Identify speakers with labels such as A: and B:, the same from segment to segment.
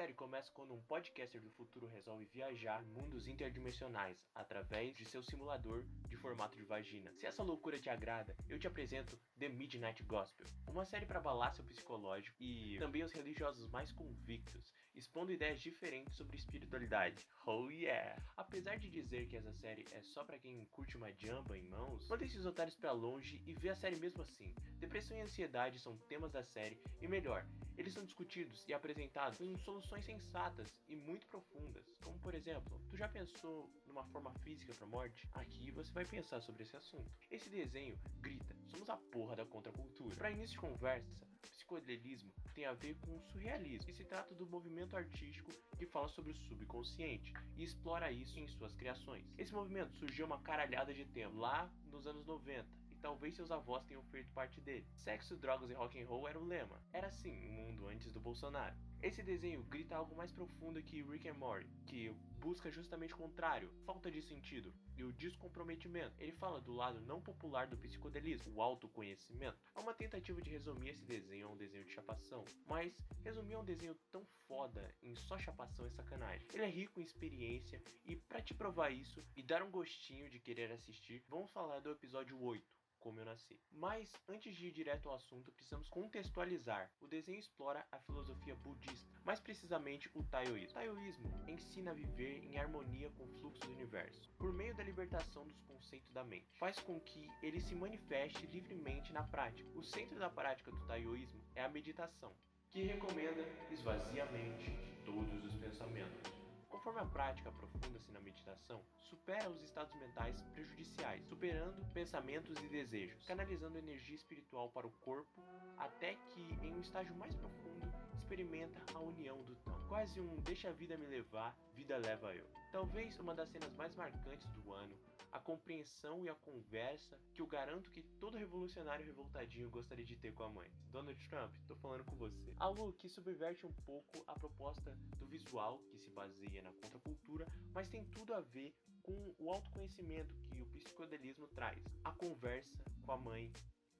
A: série começa quando um podcaster do futuro resolve viajar em mundos interdimensionais através de seu simulador de formato de vagina. Se essa loucura te agrada, eu te apresento The Midnight Gospel, uma série para abalar seu psicológico e também os religiosos mais convictos, expondo ideias diferentes sobre espiritualidade. Oh yeah! Apesar de dizer que essa série é só para quem curte uma jamba em mãos, manda esses otários pra longe e vê a série mesmo assim. Depressão e ansiedade são temas da série e melhor, eles são discutidos e apresentados com soluções sensatas e muito profundas, como por exemplo, tu já pensou numa forma física pra morte? Aqui você vai pensar sobre esse assunto. Esse desenho grita, somos a porra da contracultura. Para início de conversa, psicodelismo tem a ver com o surrealismo, e se trata do movimento artístico que fala sobre o subconsciente e explora isso em suas criações. Esse movimento surgiu uma caralhada de tempo, lá nos anos 90, talvez seus avós tenham feito parte dele. Sexo, drogas e rock and roll era o lema. Era assim o mundo antes do Bolsonaro. Esse desenho grita algo mais profundo que Rick and Morty, que busca justamente o contrário, falta de sentido e o descomprometimento. Ele fala do lado não popular do psicodelismo, o autoconhecimento. É uma tentativa de resumir esse desenho a um desenho de chapação, mas resumir um desenho tão foda em só chapação é sacanagem. Ele é rico em experiência e pra te provar isso e dar um gostinho de querer assistir, vamos falar do episódio 8. Como eu nasci. Mas antes de ir direto ao assunto, precisamos contextualizar. O desenho explora a filosofia budista, mais precisamente o taoísmo. O taoísmo ensina a viver em harmonia com o fluxo do universo, por meio da libertação dos conceitos da mente. Faz com que ele se manifeste livremente na prática. O centro da prática do taoísmo é a meditação, que recomenda esvaziar a mente de todos os pensamentos. Conforme a prática aprofunda-se na meditação, supera os estados mentais prejudiciais, superando pensamentos e desejos, canalizando energia espiritual para o corpo, até que, em um estágio mais profundo, experimenta a união do Tão. Quase um deixa a vida me levar, vida leva eu. Talvez uma das cenas mais marcantes do ano, a compreensão e a conversa que eu garanto que todo revolucionário revoltadinho gostaria de ter com a mãe. Donald Trump, tô falando com você. Algo que subverte um pouco a proposta do visual, que se baseia na contracultura, mas tem tudo a ver com o autoconhecimento que o psicodelismo traz. A conversa com a mãe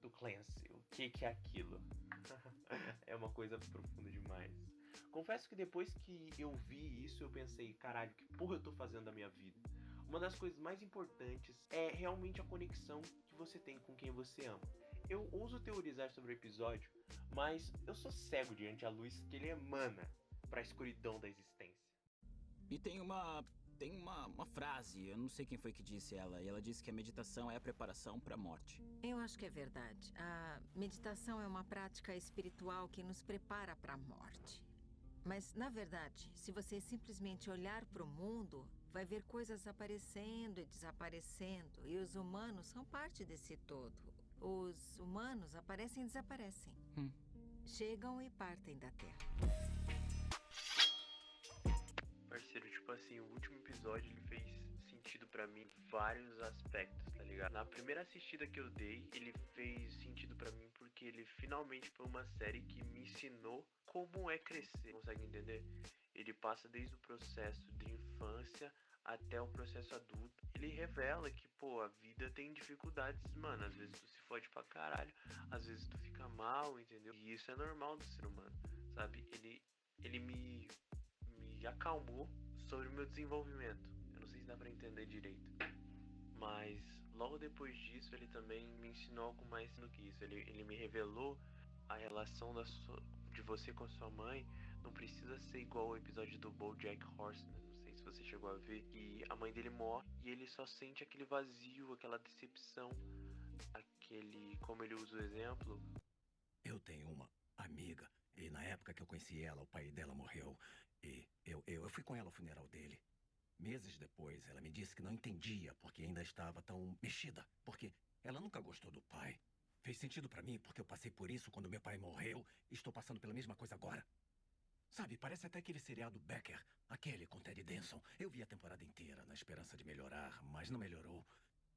A: do Clancy. O que é aquilo? É uma coisa profunda demais. Confesso que depois que eu vi isso, eu pensei, caralho, que porra eu tô fazendo da minha vida? Uma das coisas mais importantes é realmente a conexão que você tem com quem você ama. Eu ouso teorizar sobre o episódio, mas eu sou cego diante da luz que ele emana para a escuridão da existência.
B: E tem uma frase, eu não sei quem foi que disse ela, e ela disse que a meditação é a preparação para a morte.
C: Eu acho que é verdade. A meditação é uma prática espiritual que nos prepara para a morte. Mas, na verdade, se você simplesmente olhar para o mundo, vai ver coisas aparecendo e desaparecendo, e os humanos são parte desse todo. Os humanos aparecem e desaparecem. Chegam e partem da Terra.
A: Parceiro, tipo assim, o último episódio ele fez sentido pra mim em vários aspectos, tá ligado? Na primeira assistida que eu dei, ele fez sentido pra mim porque ele finalmente foi uma série que me ensinou como é crescer, consegue entender? Ele passa desde o processo de infância até o processo adulto. Ele revela que, pô, a vida tem dificuldades, mano. Às vezes tu se fode pra caralho, às vezes tu fica mal, entendeu? E isso é normal do ser humano, sabe? Ele me acalmou sobre o meu desenvolvimento. Eu não sei se dá pra entender direito. Mas logo depois disso ele também me ensinou algo mais do que isso. Ele me revelou a relação de você com a sua mãe. Não precisa ser igual ao episódio do BoJack Horseman. Não sei se você chegou a ver. Que a mãe dele morre e ele só sente aquele vazio, aquela decepção. Como ele usa o exemplo.
D: Eu tenho uma amiga. E na época que eu conheci ela, o pai dela morreu. E eu fui com ela ao funeral dele. Meses depois, ela me disse que não entendia porque ainda estava tão mexida. Porque ela nunca gostou do pai. Fez sentido pra mim porque eu passei por isso quando meu pai morreu e estou passando pela mesma coisa agora. Sabe, parece até aquele seriado Becker, aquele com Ted Danson. Eu vi a temporada inteira na esperança de melhorar, mas não melhorou.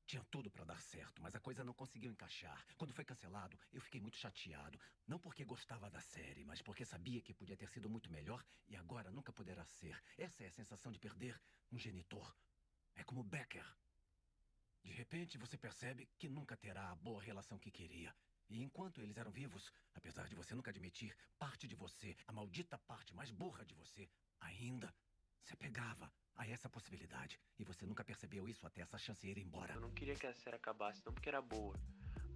D: Tinha tudo pra dar certo, mas a coisa não conseguiu encaixar. Quando foi cancelado, eu fiquei muito chateado. Não porque gostava da série, mas porque sabia que podia ter sido muito melhor e agora nunca poderá ser. Essa é a sensação de perder um genitor. É como Becker. De repente, você percebe que nunca terá a boa relação que queria. E enquanto eles eram vivos, apesar de você nunca admitir, parte de você, a maldita parte mais burra de você, ainda se apegava a essa possibilidade. E você nunca percebeu isso até essa chance ir embora.
A: Eu não queria que a série acabasse, não porque era boa,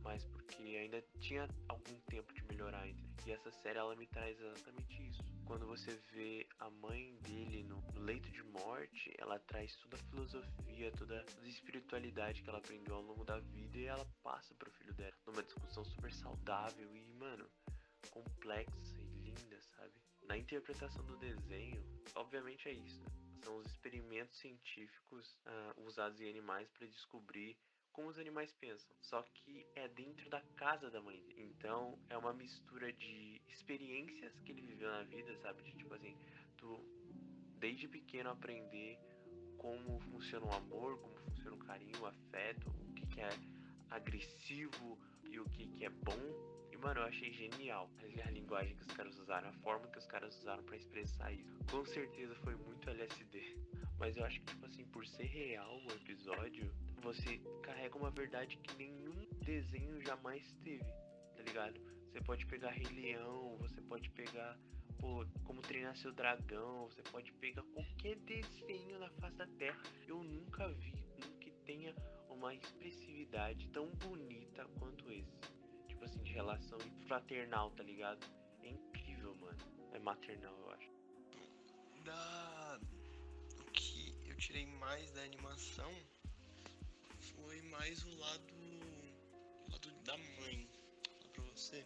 A: mas porque ainda tinha algum tempo de melhorar, entendeu? E essa série, ela me traz exatamente isso. Quando você vê a mãe dele no leito de morte, ela traz toda a filosofia, toda a espiritualidade que ela aprendeu ao longo da vida e ela passa pro filho dela. Numa discussão super saudável e, mano, complexa e linda, sabe? Na interpretação do desenho, obviamente é isso, né? São os experimentos científicos usados em animais para descobrir como os animais pensam, só que é dentro da casa da mãe dele. Então é uma mistura de experiências que ele viveu na vida, sabe? De tipo assim, tu desde pequeno aprender como funciona o amor, como funciona o carinho, o afeto, o que é agressivo e o que é bom. E mano, eu achei genial a linguagem que os caras usaram, a forma que os caras usaram pra expressar isso. Com certeza foi muito LSD. Mas eu acho que, tipo assim, por ser real o episódio, você carrega uma verdade que nenhum desenho jamais teve, tá ligado? Você pode pegar Rei Leão, você pode pegar, pô, Como Treinar Seu Dragão, você pode pegar qualquer desenho na face da Terra. Eu nunca vi um que tenha uma expressividade tão bonita quanto esse. Tipo assim, de relação fraternal, tá ligado? É incrível, mano. É maternal, eu acho.
E: O que eu tirei mais da animação foi mais o lado da mãe. Falo pra você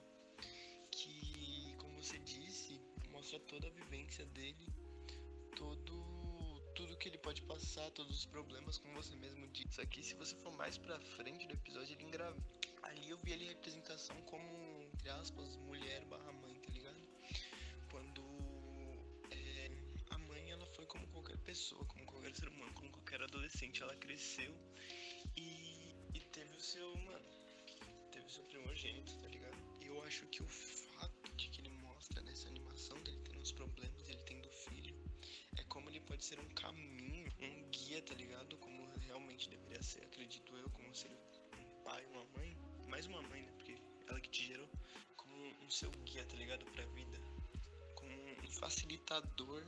E: que, como você disse, mostra toda a vivência dele, tudo que ele pode passar, todos os problemas, como você mesmo disse. Só que se você for mais pra frente do episódio, ele engravida. Ali eu vi ele representação como, entre aspas, mulher barra mãe, tá ligado? Quando a mãe, ela foi como qualquer pessoa, como qualquer ser humano, como qualquer adolescente. Ela cresceu e teve o seu, teve o seu primogênito, tá ligado? E eu acho que o fato de que ele mostra nessa animação dele tendo os problemas, ele tendo filho, é como ele pode ser um caminho, um guia, tá ligado? Como realmente deveria ser, acredito eu, como ser um pai, uma mãe, mais uma mãe, né? Porque ela que te gerou, como um seu guia, tá ligado? Pra vida, como um facilitador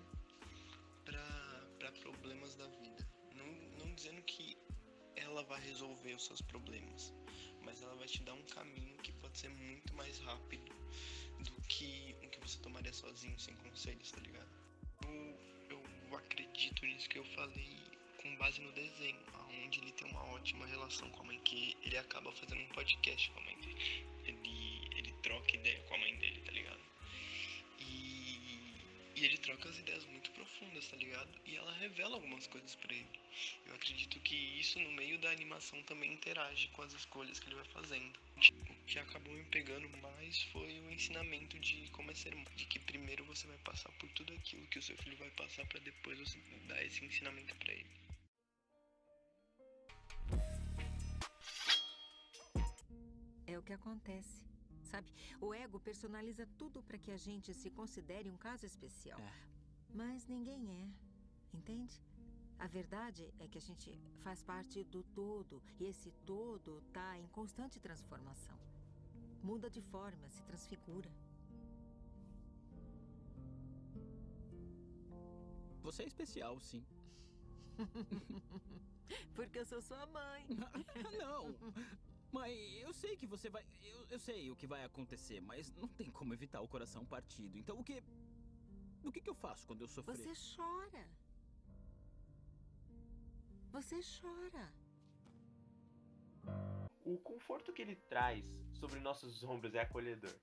E: pra problemas da vida. Não dizendo que ela vai resolver os seus problemas, mas ela vai te dar um caminho que pode ser muito mais rápido do que o que você tomaria sozinho, sem conselhos, tá ligado? Eu acredito nisso que eu falei com base no desenho, onde ele tem uma ótima relação com a mãe, que ele acaba fazendo um podcast com a mãe dele. Ele troca ideia com a mãe dele, tá ligado? E ele troca as ideias muito profundas, tá ligado? E ela revela algumas coisas pra ele. Eu acredito que isso no meio da animação também interage com as escolhas que ele vai fazendo. O que acabou me pegando mais foi o ensinamento de como é ser irmão. De que primeiro você vai passar por tudo aquilo que o seu filho vai passar pra depois você dar esse ensinamento pra ele.
C: É o que acontece, sabe? O ego personaliza tudo para que a gente se considere um caso especial. Mas ninguém é, entende? A verdade é que a gente faz parte do todo, e esse todo tá em constante transformação. Muda de forma, se transfigura.
B: Você é especial, sim.
C: Porque eu sou sua mãe.
B: Não. Mãe, eu sei que você vai... Eu sei o que vai acontecer, mas não tem como evitar o coração partido. Então o que... O que eu faço quando eu sofrer?
C: Você chora. Você chora.
A: O conforto que ele traz sobre nossos ombros é acolhedor.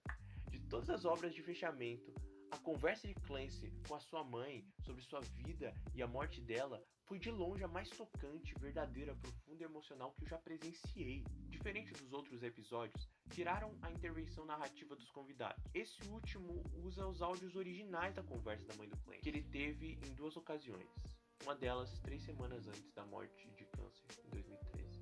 A: De todas as obras de fechamento, a conversa de Clancy com a sua mãe sobre sua vida e a morte dela foi de longe a mais tocante, verdadeira, profunda e emocional que eu já presenciei. Diferente dos outros episódios, tiraram a intervenção narrativa dos convidados. Esse último usa os áudios originais da conversa da mãe do Clancy, que ele teve em 2 ocasiões. Uma delas 3 semanas antes da morte de câncer, em 2013.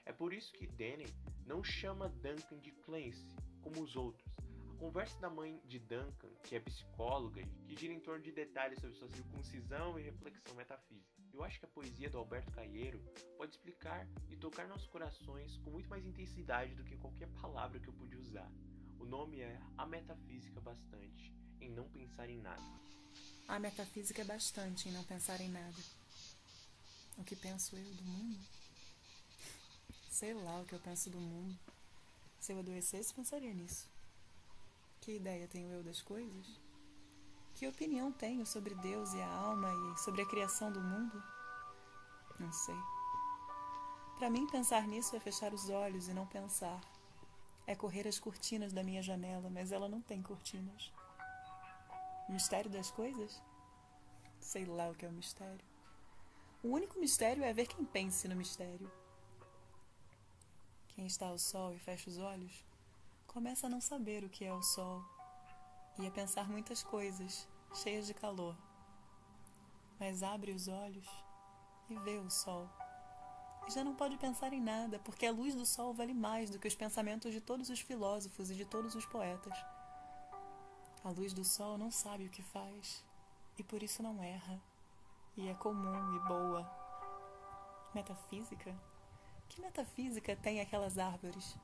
A: É por isso que Danny não chama Duncan de Clancy, como os outros. A A conversa da mãe de Duncan, que é psicóloga e que gira em torno de detalhes sobre sua circuncisão e reflexão metafísica. Eu acho que a poesia do Alberto Caeiro pode explicar e tocar nossos corações com muito mais intensidade do que qualquer palavra que eu pude usar. O nome é A Metafísica Bastante, em Não Pensar em Nada.
F: A metafísica é bastante em não pensar em nada. O que penso eu do mundo? Sei lá o que eu penso do mundo. Se eu adoecesse, pensaria nisso. Que ideia tenho eu das coisas? Que opinião tenho sobre Deus e a alma e sobre a criação do mundo? Não sei. Para mim, pensar nisso é fechar os olhos e não pensar. É correr as cortinas da minha janela, mas ela não tem cortinas. Mistério das coisas? Sei lá o que é o mistério. O único mistério é ver quem pense no mistério. Quem está ao sol e fecha os olhos, começa a não saber o que é o sol e a pensar muitas coisas, cheias de calor. Mas abre os olhos e vê o sol. E já não pode pensar em nada, porque a luz do sol vale mais do que os pensamentos de todos os filósofos e de todos os poetas. A luz do sol não sabe o que faz, e por isso não erra, e é comum e boa. Metafísica? Que metafísica tem aquelas árvores?